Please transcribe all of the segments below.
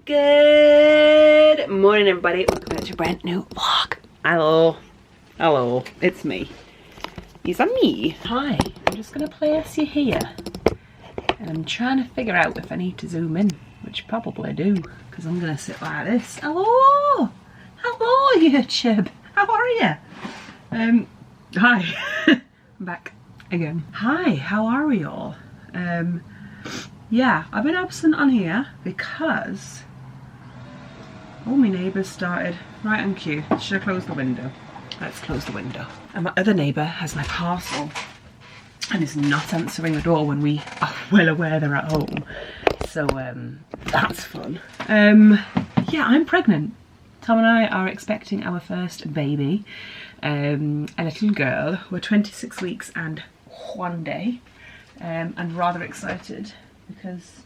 Good morning, everybody. Welcome back to a brand new vlog. Hello. Hello. It's me. Is that me? Hi. I'm just going to place you here. And I'm trying to figure out if I need to zoom in, which probably do, because I'm going to sit like this. Hello. Hello, YouTube. How are you? Hi. I'm back again. Hi. How are we all? Yeah, I've been absent on here because all my neighbours started right on cue. Should I close the window? Let's close the window. And my other neighbour has my parcel and is not answering the door when we are well aware they're at home. So that's fun. Yeah, I'm pregnant. Tom and I are expecting our first baby, a little girl. We're 26 weeks and 1 day, and rather excited because.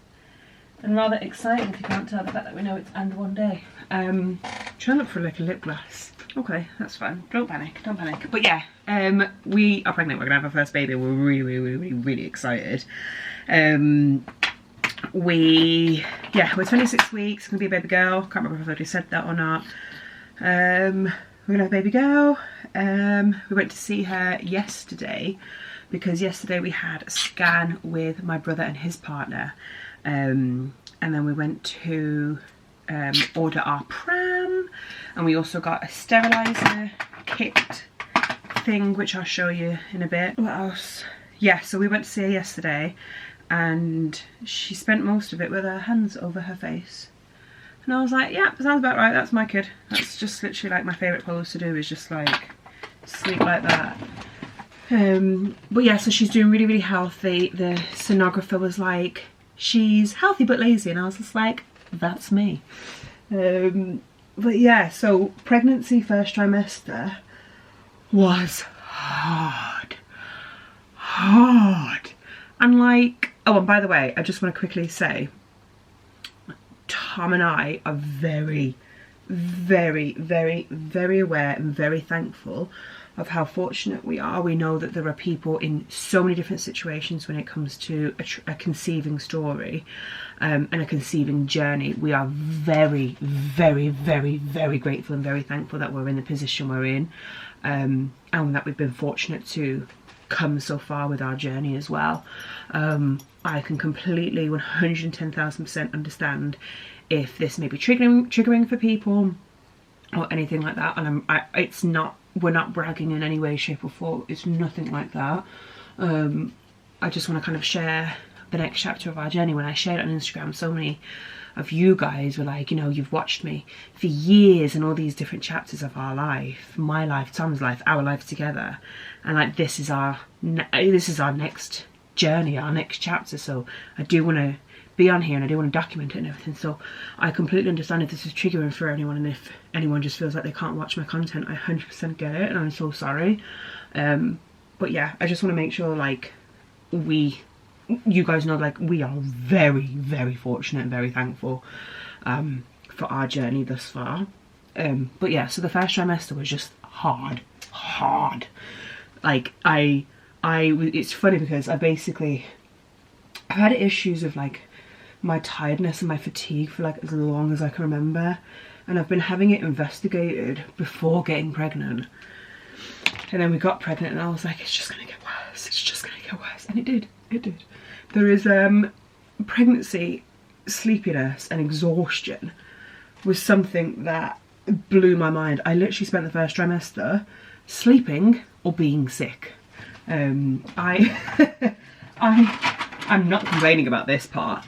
And rather exciting if you can't tell the fact that we know it's and 1 day. Trying to look for like a lip gloss. Okay, that's fine. Don't panic, don't panic. But yeah, we are pregnant. We're gonna have our first baby. We're really excited. We're 26 weeks. It's gonna be a baby girl. Can't remember if I already said that or not. We're gonna have a baby girl. We went to see her yesterday because yesterday we had a scan with my brother and his partner. And then we went to order our pram, and we also got a steriliser kit thing, which I'll show you in a bit. What else? Yeah, so we went to see her yesterday, and she spent most of it with her hands over her face. And I was like, yeah, sounds about right, that's my kid. That's just literally like my favourite pose to do, is just like sleep like that. But yeah, so she's doing really healthy. The sonographer was like, she's healthy but lazy, and I was just like, that's me. But yeah, so pregnancy first trimester was hard. And like, oh, and by the way, I just want to quickly say, Tom and I are very aware and very thankful of how fortunate we are. We know that there are people in so many different situations when it comes to a conceiving story and a conceiving journey. We are very grateful and very thankful that we're in the position we're in, and that we've been fortunate to come so far with our journey as well. I can completely 110,000% understand if this may be triggering for people or anything like that, and it's not, we're not bragging in any way, shape or form. It's nothing like that. I just want to kind of share the next chapter of our journey. When I shared it on Instagram, so many of you guys were like, you know, you've watched me for years and all these different chapters of our life, my life, Tom's life, our life together, and like this is our next journey, our next chapter. So I do want to be on here and I do want to document it and everything. So I completely understand if this is triggering for anyone, and if anyone just feels like they can't watch my content, I 100% get it, and I'm so sorry. But yeah, I just want to make sure like you guys know, like, we are very fortunate and very thankful for our journey thus far. But yeah, so the first trimester was just hard. Like it's funny because I've had issues with like my tiredness and my fatigue for like as long as I can remember, and I've been having it investigated before getting pregnant. And then we got pregnant and I was like, it's just gonna get worse, it's just gonna get worse, and it did. There is pregnancy sleepiness and exhaustion was something that blew my mind. I literally spent the first trimester sleeping or being sick. I'm not complaining about this part,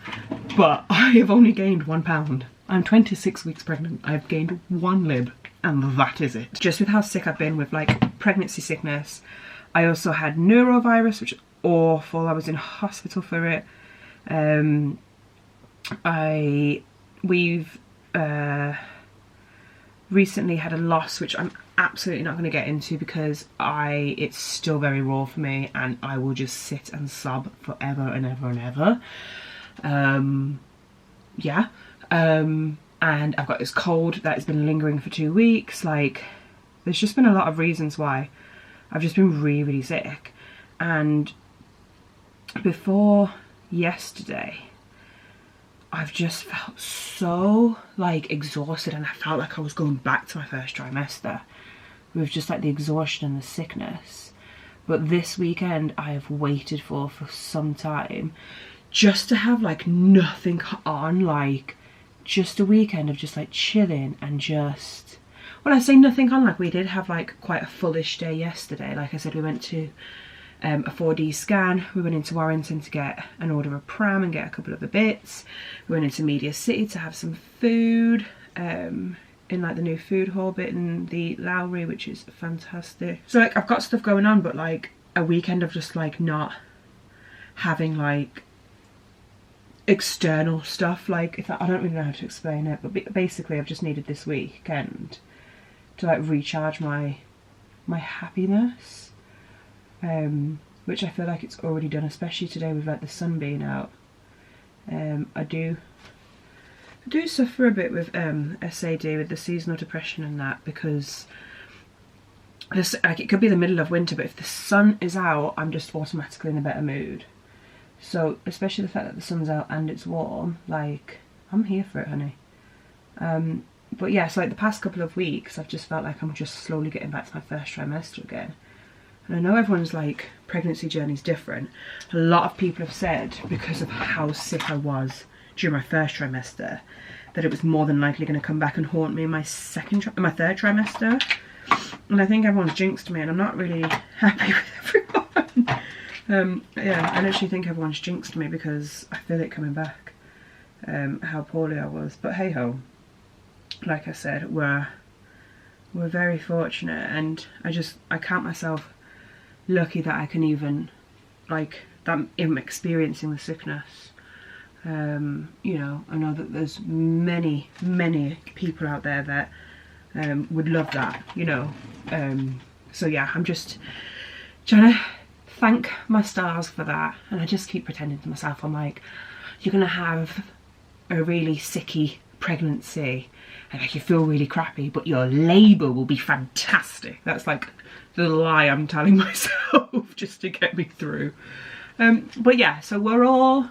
but I have only gained 1 pound. I'm 26 weeks pregnant. I've gained 1 lib, and that is it. Just with how sick I've been with like pregnancy sickness. I also had neurovirus, which is awful. I was in hospital for it. We've recently had a loss, which I'm absolutely not going to get into because it's still very raw for me, and I will just sit and sob forever and ever. Yeah. And I've got this cold that has been lingering for 2 weeks. Like, there's just been a lot of reasons why I've just been really sick. And before yesterday, I've just felt so like exhausted, and I felt like I was going back to my first trimester with just like the exhaustion and the sickness. But this weekend I have waited for some time just to have like nothing on, like just a weekend of just like chilling and just, well, I say nothing on, like we did have like quite a fullish day yesterday. Like I said, we went to a 4D scan, we went into Warrington to get an order of pram and get a couple of the bits. We went into Media City to have some food in like the new food hall bit in the Lowry, which is fantastic. So like I've got stuff going on, but like a weekend of just like not having like external stuff, like if I don't really know how to explain it, but basically I've just needed this weekend to like recharge my happiness, which I feel like it's already done, especially today with like the sun being out. I do suffer a bit with SAD, with the seasonal depression and that, because this, like, it could be the middle of winter, but if the sun is out I'm just automatically in a better mood. So especially the fact that the sun's out and it's warm, like I'm here for it, honey. But yeah, so like the past couple of weeks I've just felt like I'm just slowly getting back to my first trimester again. And I know everyone's like pregnancy journey's different. A lot of people have said, because of how sick I was during my first trimester, that it was more than likely going to come back and haunt me in my third trimester. And I think everyone's jinxed me, and I'm not really happy with everyone. Yeah, I literally think everyone's jinxed me because I feel it coming back, how poorly I was. But hey ho, like I said, we're very fortunate, and I count myself lucky that I can even, like, that I'm experiencing the sickness. You know, I know that there's many people out there that would love that, you know. So yeah, I'm just trying to thank my stars for that, and I just keep pretending to myself, I'm like, you're gonna have a really sicky pregnancy and like you feel really crappy, but your labour will be fantastic. That's like the lie I'm telling myself just to get me through. But yeah, so we're all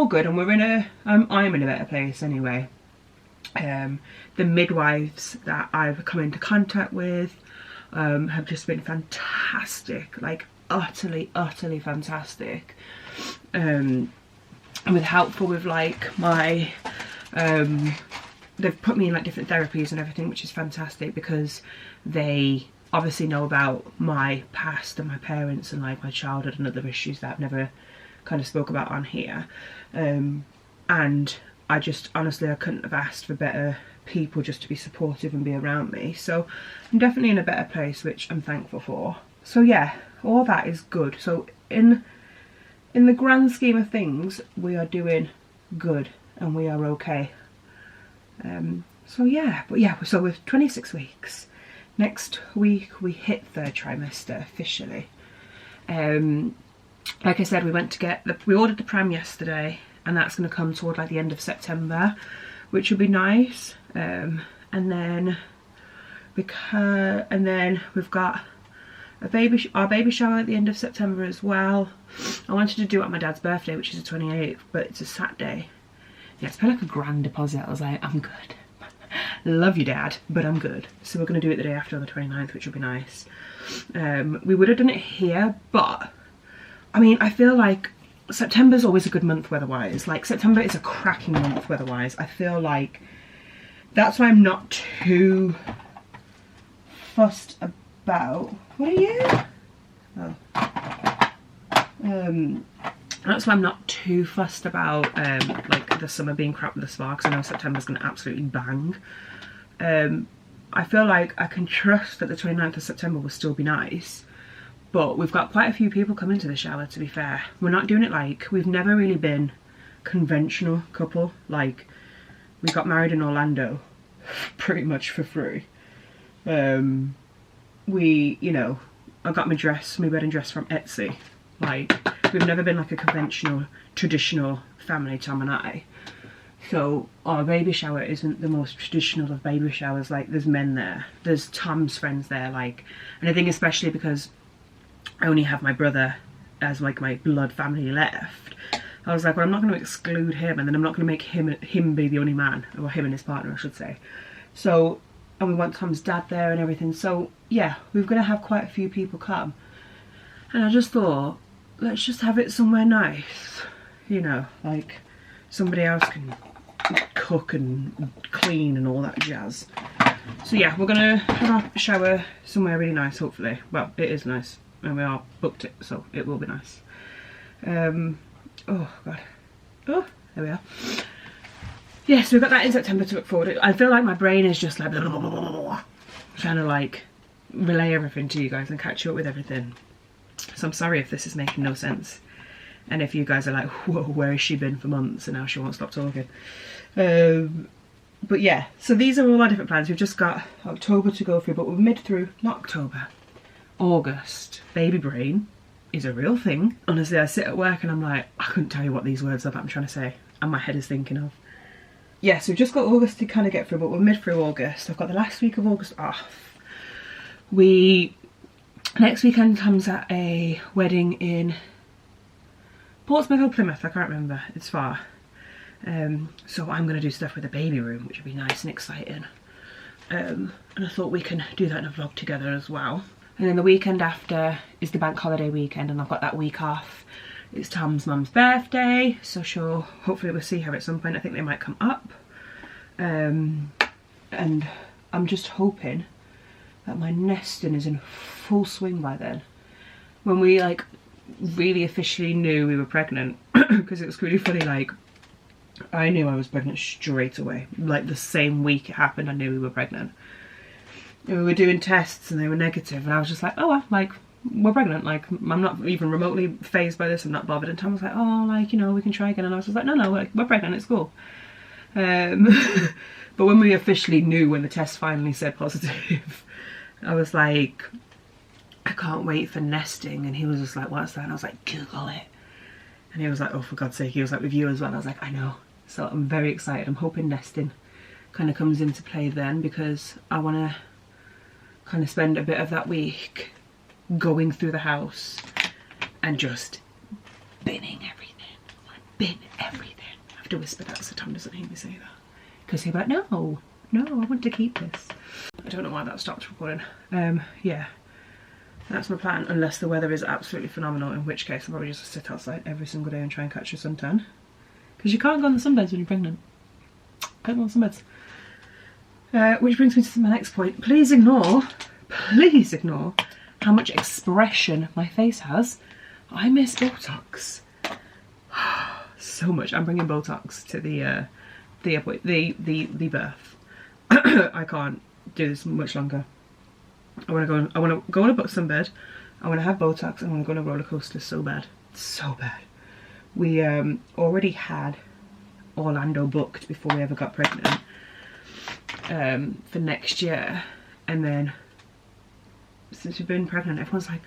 good, and we're in a I'm in a better place anyway. The midwives that I've come into contact with have just been fantastic, like utterly fantastic, and with helpful with like my they've put me in like different therapies and everything, which is fantastic, because they obviously know about my past and my parents and like my childhood and other issues that I've never kind of spoke about on here, and I just honestly I couldn't have asked for better people just to be supportive and be around me. So I'm definitely in a better place, which I'm thankful for. So yeah, all that is good. So in the grand scheme of things, we are doing good and we are okay. So yeah, but yeah, so with 26 weeks, next week we hit third trimester officially. Like I said, we went to get we ordered the pram yesterday, and that's going to come toward like the end of September, which will be nice. And then we've got our baby shower at the end of September as well. I wanted to do it on my dad's birthday, which is the 28th, but it's a Saturday. Yeah, it's paid like a grand deposit. I was like, I'm good. Love you, Dad, but I'm good. So we're going to do it the day after on the 29th, which will be nice. We would have done it here, but I mean, I feel like September's always a good month weather-wise. Like, September is a cracking month weather-wise. I feel like that's why I'm not too fussed about... What are you? Oh. That's why I'm not too fussed about like the summer being crap with the spa, because I know September's going to absolutely bang. I feel like I can trust that the 29th of September will still be nice. But we've got quite a few people coming to the shower, to be fair. We're not doing it like... We've never really been conventional couple. Like, we got married in Orlando pretty much for free. We, you know, I got my wedding dress from Etsy. Like, we've never been like a conventional, traditional family, Tom and I. So our baby shower isn't the most traditional of baby showers. Like, there's men there. There's Tom's friends there, like... And I think especially because I only have my brother as like my blood family left, I was like, well, I'm not going to exclude him, and then I'm not going to make him be the only man, or him and his partner, I should say. So, and we want Tom's dad there and everything. So yeah, we're going to have quite a few people come. And I just thought, let's just have it somewhere nice. You know, like somebody else can cook and clean and all that jazz. So yeah, we're going to have a shower somewhere really nice, hopefully. Well, it is nice. And we are booked it, so it will be nice. Oh god. Oh, there we are. Yeah, so we've got that in September to look forward to. I feel like my brain is just like blah, blah, blah, blah, blah, trying to like relay everything to you guys and catch you up with everything. So I'm sorry if this is making no sense. And if you guys are like, whoa, where has she been for months and now she won't stop talking. But yeah, so these are all our different plans. We've just got October to go through, but we're mid through, not October, August. Baby brain is a real thing. Honestly, I sit at work and I'm like, I couldn't tell you what these words are that I'm trying to say and my head is thinking of. Yeah, so we've just got August to kind of get through, but we're mid through August. I've got the last week of August off. Next weekend comes at a wedding in Portsmouth or Plymouth, I can't remember, it's far. So I'm going to do stuff with the baby room, which will be nice and exciting. And I thought we can do that in a vlog together as well. And then the weekend after is the bank holiday weekend, and I've got that week off. It's Tom's mum's birthday, so hopefully we'll see her at some point. I think they might come up. And I'm just hoping that my nesting is in full swing by then. When we like really officially knew we were pregnant, because it was really funny, like I knew I was pregnant straight away. Like the same week it happened, I knew we were pregnant. And we were doing tests and they were negative, and I was just like, oh well, like we're pregnant, like I'm not even remotely phased by this, I'm not bothered. And Tom was like, oh, like, you know, we can try again. And I was just like, no, we're pregnant, it's cool. But when we officially knew, when the test finally said positive, I was like, I can't wait for nesting. And he was just like, what's that? And I was like, Google it. And he was like, oh, for God's sake. He was like, with you as well. I was like, I know. So I'm very excited. I'm hoping nesting kind of comes into play then, because I want to kind of spend a bit of that week going through the house and just binning everything. Bin everything. I have to whisper that so Tom doesn't hear me say that, because he'll be like, no, I want to keep this. I don't know why that stopped recording. Yeah, that's my plan, unless the weather is absolutely phenomenal, in which case I'll probably just sit outside every single day and try and catch a suntan, because you can't go on the sunbeds when you're pregnant. Can't go on the sunbeds. Which brings me to my next point. Please ignore how much expression my face has. I miss Botox so much. I'm bringing Botox to the birth. I can't do this much longer. I want to go on a sunbed. I want to have Botox. I want to go on a roller coaster so bad, so bad. We already had Orlando booked before we ever got pregnant, for next year, and then since we've been pregnant, everyone's like,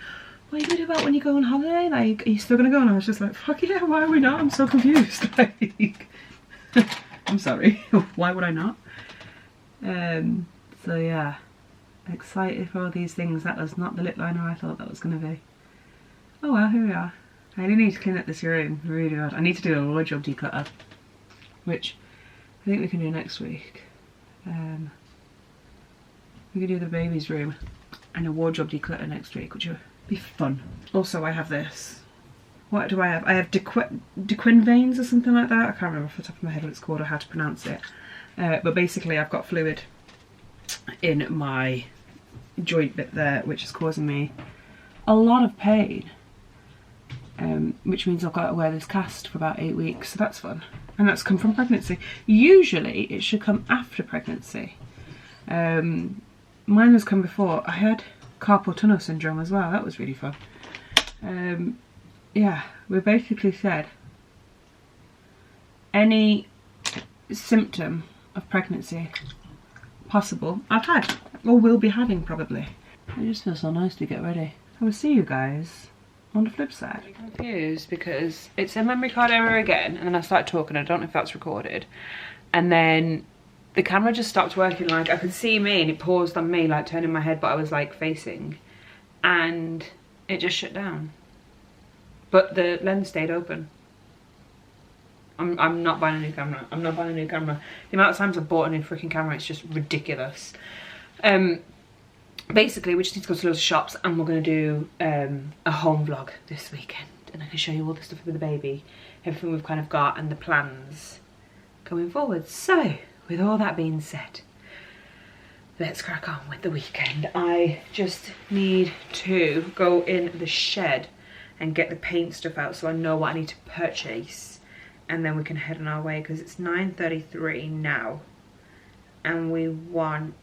what are you gonna do about when you go on holiday? Like, are you still gonna go? And I was just like, fuck yeah, why are we not? I'm so confused. Like, I'm sorry, why would I not? So yeah, excited for all these things. That was not the lip liner I thought that was gonna be. Oh well, here we are. I really need to clean up this room, really bad. I need to do a wardrobe declutter, which I think we can do next week. We can do the baby's room and a wardrobe declutter next week, which will be fun. Also, I have this. What do I have? I have Dequin veins or something like that. I can't remember off the top of my head what it's called or how to pronounce it. But basically I've got fluid in my joint bit there, which is causing me a lot of pain. Which means I've got to wear this cast for about 8 weeks, so that's fun. And that's come from pregnancy. Usually it should come after pregnancy. Mine has come before. I had carpal tunnel syndrome as well. That was really fun. Yeah, we basically said any symptom of pregnancy possible I've had, or will be having probably. It just feels so nice to get ready. I will see you guys on the flip side. I'm confused because it's a memory card error again, and then I started talking. I don't know if that's recorded, and then the camera just stopped working. Like, I could see me and it paused on me, like turning my head, but I was like facing, and it just shut down, but the lens stayed open. I'm not buying a new camera. I'm not buying a new camera. The amount of times I've bought a new freaking camera, it's just ridiculous. Basically, we just need to go to loads of shops, and we're going to do a home vlog this weekend. And I can show you all the stuff with the baby, everything we've kind of got, and the plans going forward. So, with all that being said, let's crack on with the weekend. I just need to go in the shed and get the paint stuff out so I know what I need to purchase, and then we can head on our way, because it's 9:33 now and we want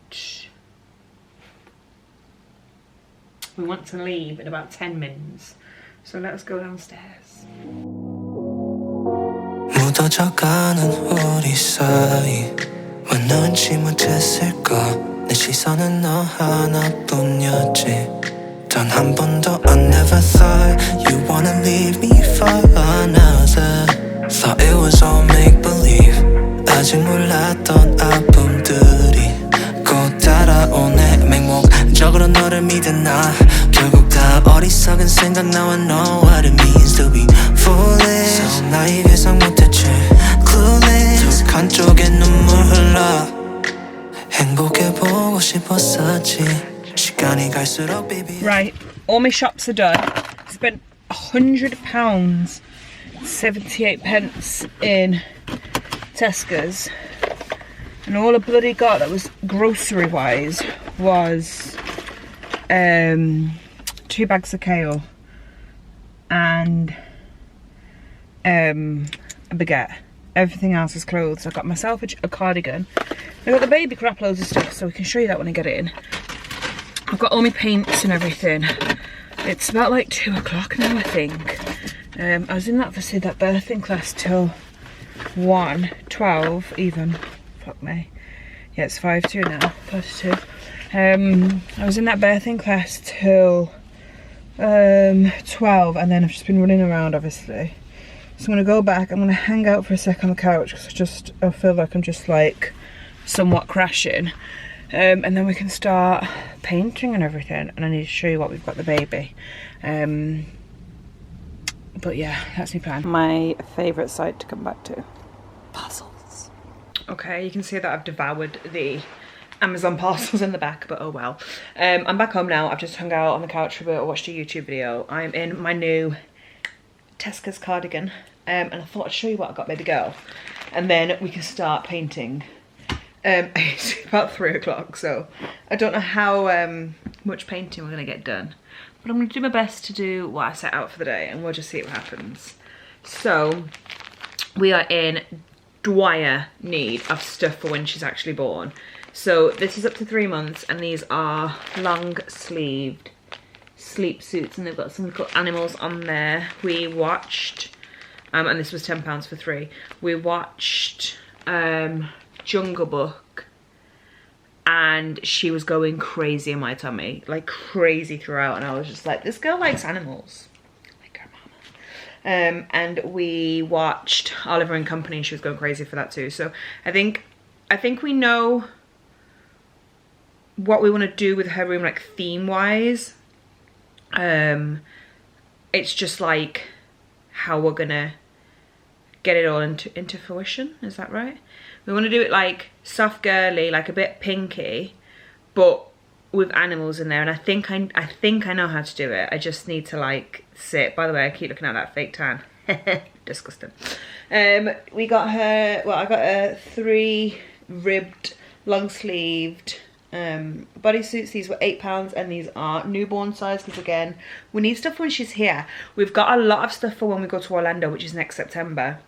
to leave in about 10 minutes. So let's go downstairs. 묻어져가는 우리 사이 왜 눈치 못했을까 내 시선은 너 하나뿐이었지 단 한 번도 I never thought you wanna leave me for another Thought it was all make-believe 아직 몰랐던 아픔들이 곧 따라오네 맹목적으로 너를 믿은 나 결국 다 어리석은 생각 Now I know what it means to be foolish So 나의 예상 못했지 Clueless 한쪽에 눈물 흘러 행복해보고 싶었었지 시간이 갈수록 baby Right, all my shops are done. I spent £100 78 pence in TESCO's, and all I bloody got that was grocery wise was 2 bags of kale and a baguette. Everything else is clothes. I got myself a cardigan. I got the baby crap loads of stuff, so we can show you that when I get it in. I've got all my paints and everything. It's about like 2 o'clock now, I think. I was in that birthing class till 1:12 even. Fuck me. Yeah, it's 5:02 now. 5:02. I was in that birthing class till 12, and then I've just been running around, obviously. So I'm gonna go back. I'm gonna hang out for a sec on the couch because I feel like I'm just like somewhat crashing. And then we can start painting and everything, and I need to show you what we've got the baby. But yeah, that's my plan. My favourite site to come back to, parcels. Okay, you can see that I've devoured the Amazon parcels in the back, but oh well. I'm back home now. I've just hung out on the couch for a bit. I watched a YouTube video. I'm in my new TESCO's cardigan, and I thought I'd show you what I got baby girl, and then we can start painting. It's about 3 o'clock, so I don't know how much painting we're gonna get done, but I'm gonna do my best to do what I set out for the day, and we'll just see what happens. So we are in dire need of stuff for when she's actually born. So this is up to 3 months, and these are long sleeved sleep suits, and they've got some little animals on there. We watched, and this was £10 for 3. We watched Jungle Book, and she was going crazy in my tummy, like crazy throughout, and I was just like, this girl likes animals like her mama. And we watched Oliver and Company, and she was going crazy for that too. So I think we know what we want to do with her room, like theme wise. It's just like how we're gonna get it all into fruition, is that right? We want to do it like soft girly, like a bit pinky, but with animals in there, and I think I know how to do it. I just need to like sit. By the way, I keep looking at that fake tan. Disgusting. We got her, well, I got her 3 ribbed long sleeved bodysuits. These were £8, and these are newborn size, because again, we need stuff when she's here. We've got a lot of stuff for when we go to Orlando, which is next September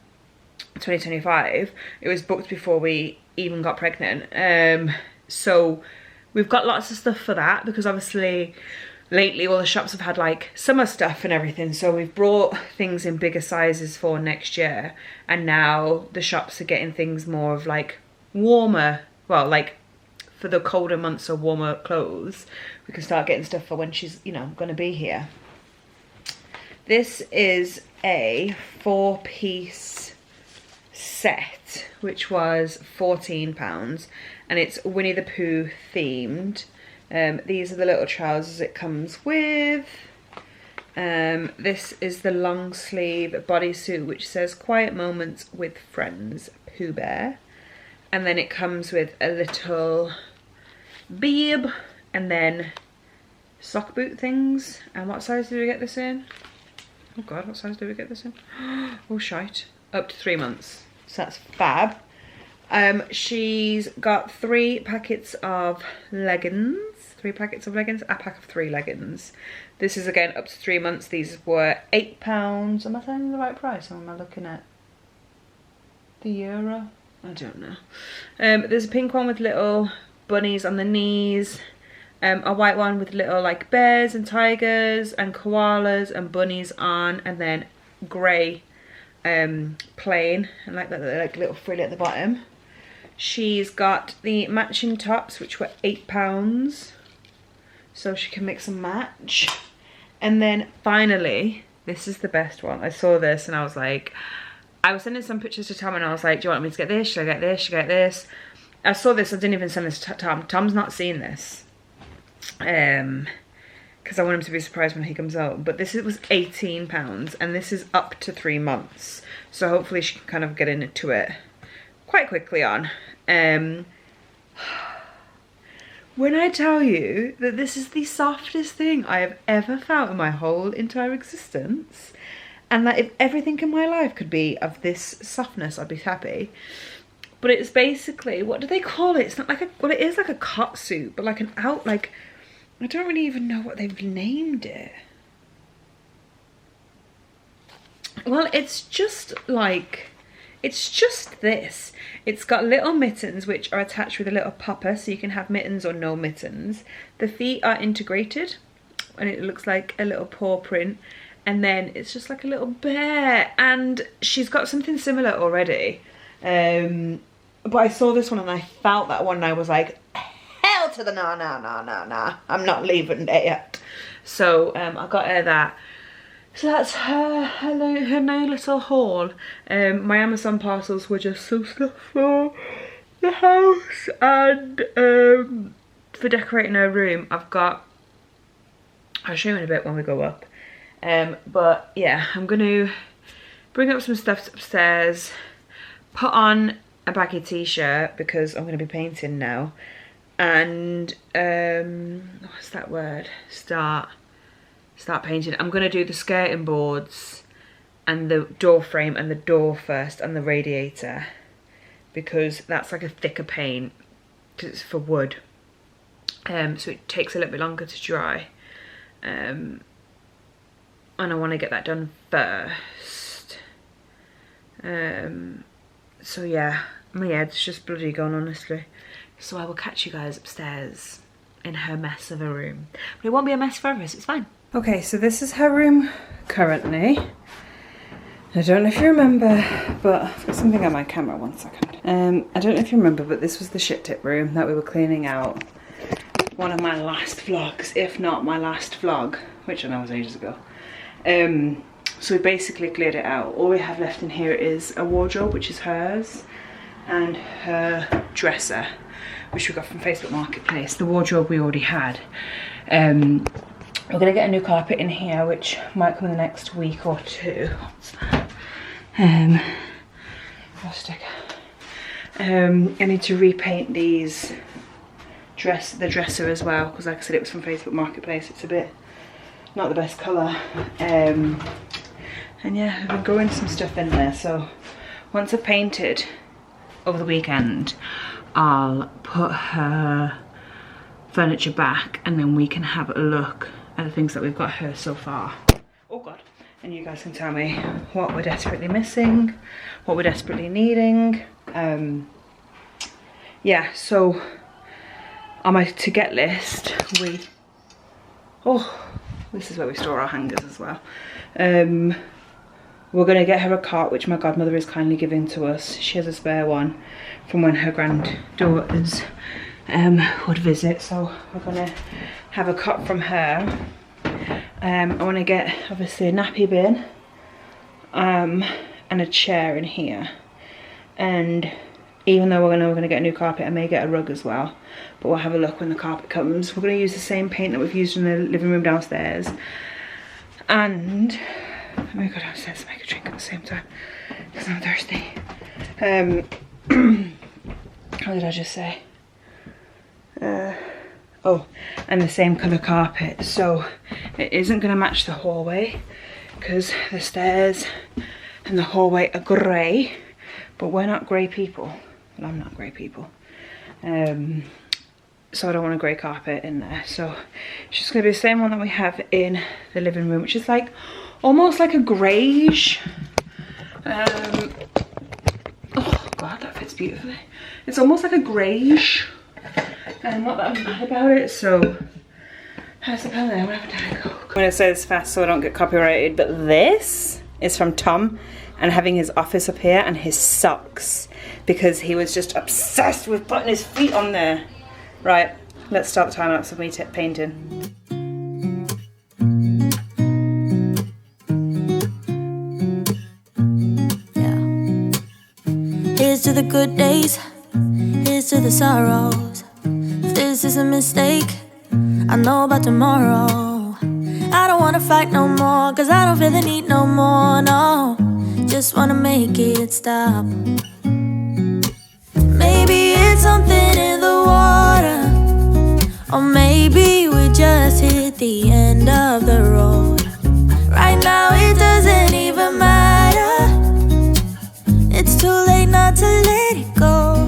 2025. It was booked before we even got pregnant. So we've got lots of stuff for that, because obviously lately all the shops have had like summer stuff and everything, so we've brought things in bigger sizes for next year, and now the shops are getting things more of like warmer, well, like for the colder months or warmer clothes. We can start getting stuff for when she's, you know, gonna be here. This is a 4-piece set, which was £14, and it's Winnie the Pooh themed. These are the little trousers it comes with. This is the long sleeve bodysuit which says Quiet Moments with Friends, Pooh Bear. And then it comes with a little bib and then sock boot things. And what size did we get this in? Oh god, what size did we get this in? Oh shite. Up to 3 months. So that's fab. She's got 3 packets of leggings. 3 packets of leggings, a pack of 3 leggings. This is again up to 3 months. These were £8. Am I saying the right price or am I looking at the euro? I don't know. There's a pink one with little bunnies on the knees. A white one with little like bears and tigers and koalas and bunnies on, and then grey plain and like that, like little frilly at the bottom. She's got the matching tops which were £8, so she can mix and match. And then finally, this is the best one. I saw this and I was like, I was sending some pictures to Tom and I was like, do you want me to get this? Should I get this? Should I get this? I saw this, I didn't even send this to Tom. Tom's not seen this. Because I want him to be surprised when he comes home. But this was £18 and this is up to 3 months. So hopefully she can kind of get into it quite quickly on. When I tell you that this is the softest thing I have ever felt in my whole entire existence, and that if everything in my life could be of this softness, I'd be happy. But it's basically, what do they call it? It's not like a, well, it is like a cot suit, but like an like, I don't really even know what they've named it. Well, it's just like, it's just this. It's got little mittens which are attached with a little popper, so you can have mittens or no mittens. The feet are integrated and it looks like a little paw print. And then it's just like a little bear. And she's got something similar already. But I saw this one and I felt that one and I was like, hell to the nah. I'm not leaving there yet. So I got her that. So that's her new little haul. My Amazon parcels were just some stuff for the house and for decorating her room. I've got, I'll show you in a bit when we go up. But yeah, I'm going to bring up some stuff upstairs, put on a baggy t-shirt because I'm going to be painting now, and what's that word? Start painting. I'm going to do the skirting boards and the door frame and the door first and the radiator, because that's like a thicker paint because it's for wood, so it takes a little bit longer to dry, and I want to get that done first. So yeah, my head's just bloody gone, honestly. So I will catch you guys upstairs in her mess of a room. But it won't be a mess forever, so it's fine. Okay, so this is her room currently. I don't know if you remember, but I've got something on my camera, 1 second. I don't know if you remember, but this was the shit tip room that we were cleaning out. One of my last vlogs, if not my last vlog, which I know was ages ago. So we basically cleared it out. All we have left in here is a wardrobe, which is hers, and her dresser, which we got from Facebook Marketplace. The wardrobe we already had. We're gonna get a new carpet in here, which might come in the next week or 2. What's that? Plastic. I need to repaint these the dresser as well, because like I said, it was from Facebook Marketplace. It's a bit not the best colour. And yeah, I've been growing some stuff in there, so once I've painted over the weekend, I'll put her furniture back and then we can have a look at the things that we've got here so far. Oh god. And you guys can tell me what we're desperately missing, what we're desperately needing. Yeah, so on my to get list, this is where we store our hangers as well. We're going to get her a cot, which my godmother is kindly giving to us. She has a spare one from when her granddaughters would visit, so we're going to have a cot from her. I want to get obviously a nappy bin and a chair in here, and even though we're going to get a new carpet, I may get a rug as well, but we'll have a look when the carpet comes. We're going to use the same paint that we've used in the living room downstairs, And let me go downstairs and make a drink at the same time because I'm thirsty. What did I just say? Oh, and the same colour carpet. So it isn't going to match the hallway because the stairs and the hallway are grey, but we're not grey people. Well, I'm not grey people. So I don't want a grey carpet in there. So it's just going to be the same one that we have in the living room, which is like almost like a greyish. Oh God, that fits beautifully. It's almost like a greyish. Not that I'm mad about it, so how's the pen there? I'm gonna have a Diet Coke. I'm gonna say this fast so I don't get copyrighted, but this is from Tom and having his office up here and his socks because he was just obsessed with putting his feet on there. Right, let's start the time lapse of me painting. Yeah. Here's to the good days, here's to the sorrows. If this is a mistake, I know about tomorrow. I don't wanna fight no more, cause I don't feel the need no more, no. Just wanna make it stop. Maybe it's something in the water, or maybe we just hit the end of the road. Right now it doesn't even matter. It's too late not to let it go.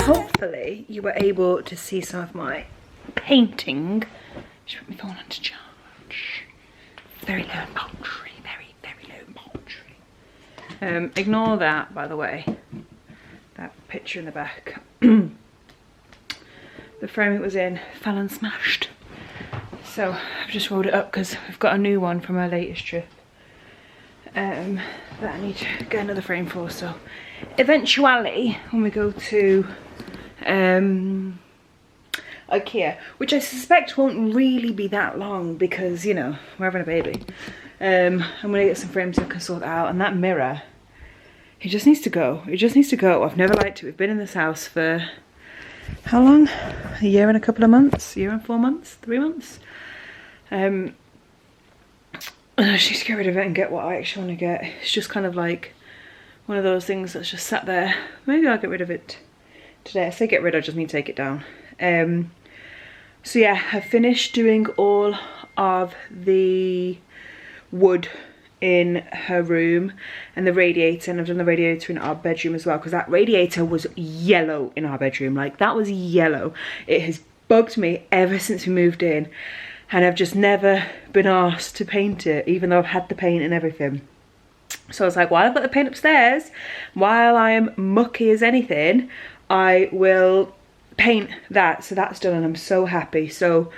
Hopefully you were able to see some of my painting. Should put my phone on to charge. Very low in battery, very low in battery. Ignore that, by the way. That picture in the back. The frame it was in fell and smashed. So I've just rolled it up because we've got a new one from our latest trip. That I need to get another frame for. So eventually when we go to IKEA, which I suspect won't really be that long because, you know, we're having a baby. I'm gonna get some frames so I can sort that out. And that mirror, it just needs to go. It just needs to go. I've never liked it. We've been in this house for how long? A year and a couple of months? A year and 4 months? 3 months? And I just need to get rid of it and get what I actually want to get. It's just kind of like one of those things that's just sat there. Maybe I'll get rid of it today. I say get rid, I just need to take it down. So yeah, I've finished doing all of the wood in her room and the radiator, and I've done the radiator in our bedroom as well because that radiator was yellow in our bedroom. Like, that was yellow. It has bugged me ever since we moved in, and I've just never been asked to paint it, even though I've had the paint and everything. So I was like, while I've got the paint upstairs, while I am mucky as anything, I will paint that. So that's done and I'm so happy. So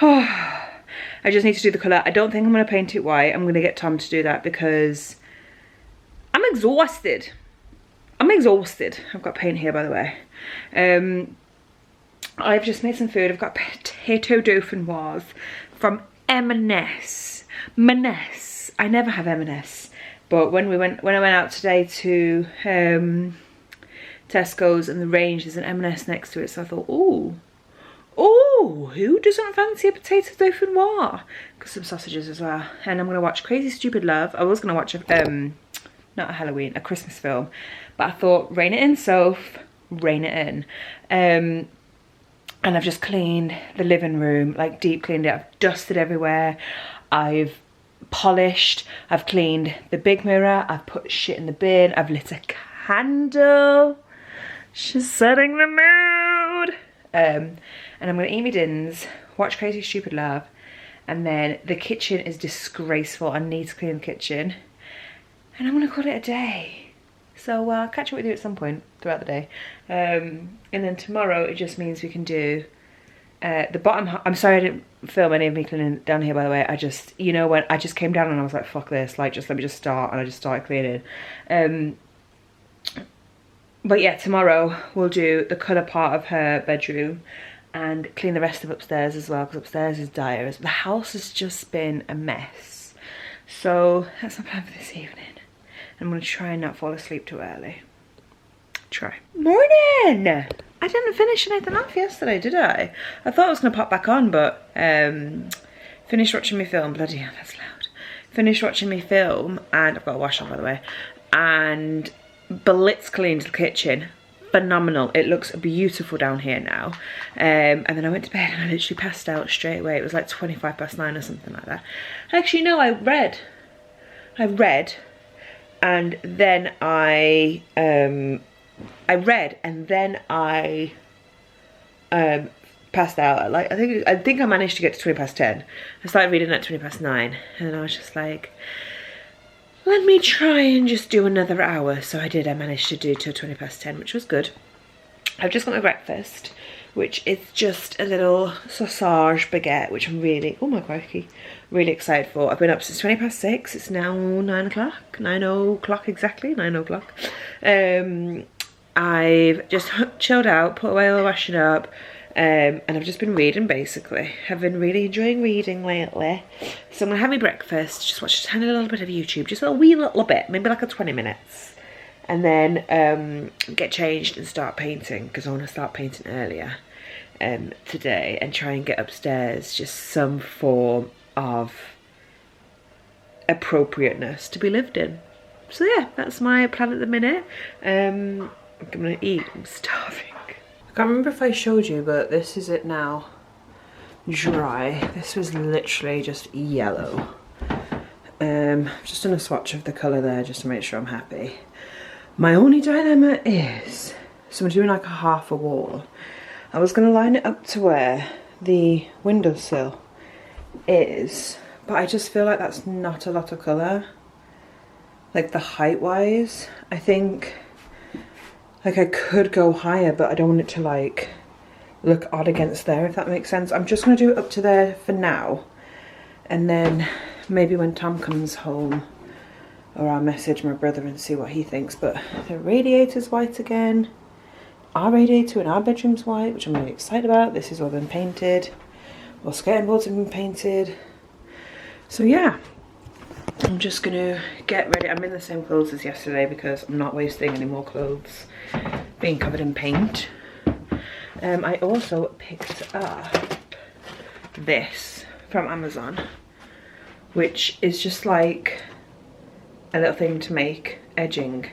I just need to do the colour. I don't think I'm going to paint it white. I'm going to get Tom to do that because I'm exhausted. I'm exhausted. I've got paint here, by the way. I've just made some food. I've got potato dauphinoise from M&S. I never have M&S, but when I went out today to Tesco's and the range, there's an M&S next to it, so I thought, oh, who doesn't fancy a potato dauphinoise? Got some sausages as well, and I'm gonna watch Crazy Stupid Love. I was gonna watch not a Halloween, a Christmas film, but I thought, rein it in, Soph, rein it in. And I've just cleaned the living room, like deep cleaned it. I've dusted everywhere. I've polished. I've cleaned the big mirror. I've put shit in the bin. I've lit a candle. She's setting the mood. And I'm gonna eat my dins, watch Crazy Stupid Love, and then the kitchen is disgraceful. I need to clean the kitchen, and I'm gonna call it a day. So I'll catch up with you at some point throughout the day. And then tomorrow it just means we can do the bottom. I'm sorry I didn't film any of me cleaning down here, by the way. I just, you know, when I just came down and I was like, fuck this, like, just let me just start, and I just started cleaning. But yeah, tomorrow we'll do the colour part of her bedroom and clean the rest of upstairs as well, because upstairs is dire. The house has just been a mess. So that's my plan for this evening. I'm going to try and not fall asleep too early. Try. Morning! I didn't finish anything off yesterday, did I? I thought I was going to pop back on, but finished watching my film. Bloody hell, that's loud. finished watching me film, and I've got a wash on by the way, and blitz cleaned the kitchen. Phenomenal. It looks beautiful down here now. And then I went to bed and I literally passed out straight away. It was like 9:25 or something like that. Actually, no, I read and then I read and then I passed out at like, I think I managed to get to 10:20. I started reading at 9:20 and then I was just like, let me try and just do another hour. So I did. I managed to do till 10:20, which was good. I've just got my breakfast, which is just a little sausage baguette, which I'm really, oh my crikey, really excited for. I've been up since 6:20. It's now 9 o'clock, 9 o'clock exactly, 9 o'clock. I've just chilled out, put away all the washing up, and I've just been reading basically. I've been really enjoying reading lately. So I'm gonna have my breakfast, just watch a tiny little bit of YouTube, just a wee little bit, maybe like a 20 minutes. And then get changed and start painting, because I want to start painting earlier today and try and get upstairs just some form of appropriateness to be lived in. So yeah, that's my plan at the minute. I'm gonna eat, I'm starving. I can't remember if I showed you, but this is it now. Dry. This was literally just yellow. I've just done a swatch of the colour there just to make sure I'm happy. My only dilemma is, so I'm doing like a half a wall. I was going to line it up to where the windowsill is, but I just feel like that's not a lot of colour. Like the height wise, I think like I could go higher, but I don't want it to like look odd against there, if that makes sense. I'm just going to do it up to there for now, and then maybe when Tom comes home, or I'll message my brother and see what he thinks. But the radiator's white again. Our radiator in our bedroom's white, which I'm really excited about. This has all been painted. All skirting boards have been painted. So yeah, I'm just gonna get ready. I'm in the same clothes as yesterday because I'm not wasting any more clothes being covered in paint. I also picked up this from Amazon, which is just like a little thing to make edging,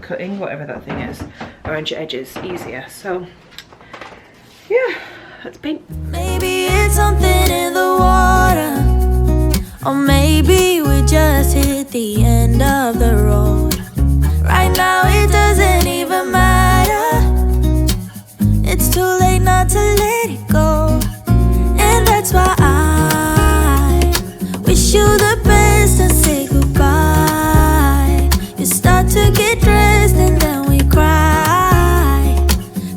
cutting, whatever that thing is, around your edges easier. So yeah, let's paint. Maybe it's something in the water, or maybe we just hit the end of the road. Right now it doesn't even matter. It's too late not to let it go, and that's why I wish you the best and say goodbye. You start to get dressed and then we cry,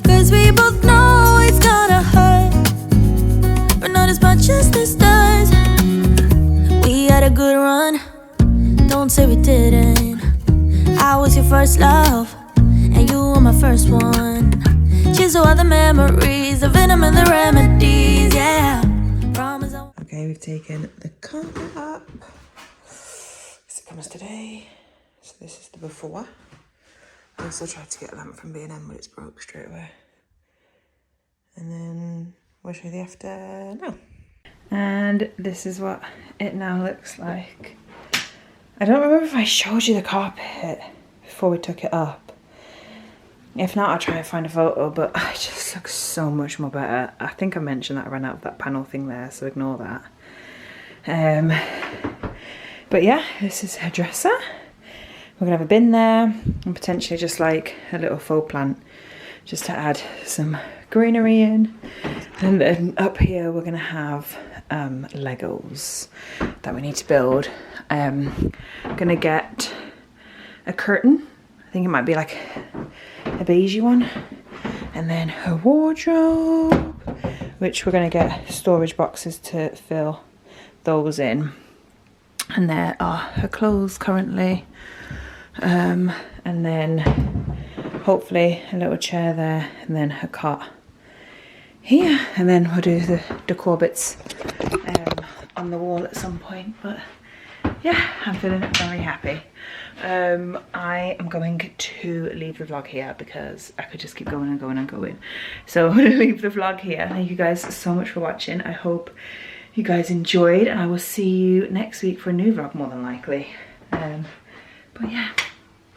'cause we both know it's gonna hurt, but not as much as this does. We had a good run, don't say we didn't. I was your first love, and you were my first one. Cheers to all the memories, the venom and the remedies, yeah. Promise. Okay, we've taken the carpet up. As it comes today. So this is the before. I also tried to get a lamp from B&M, but it's broke straight away. And then we'll show you the after now. And this is what it now looks like. I don't remember if I showed you the carpet before we took it up. If not, I'll try and find a photo, but it just looks so much more better. I think I mentioned that I ran out of that panel thing there, so ignore that. But yeah, this is her dresser. We're gonna have a bin there, and potentially just like a little faux plant, just to add some greenery in. And then up here, we're gonna have Legos that we need to build. I'm gonna get a curtain. I think it might be like a beigey one, and then her wardrobe, which we're going to get storage boxes to fill those in, and there are her clothes currently, and then hopefully a little chair there, and then her cot here, and then we'll do the decor bits on the wall at some point. But yeah, I'm feeling very happy. I am going to leave the vlog here because I could just keep going and going and going. So I'm going to leave the vlog here. Thank you guys so much for watching. I hope you guys enjoyed, and I will see you next week for a new vlog, more than likely. But yeah,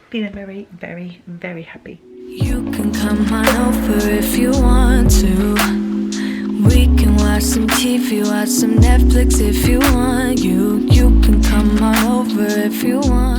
feeling very, very, very happy. You can come on over if you want to. We can watch some TV, watch some Netflix if you want. You can come on over if you want.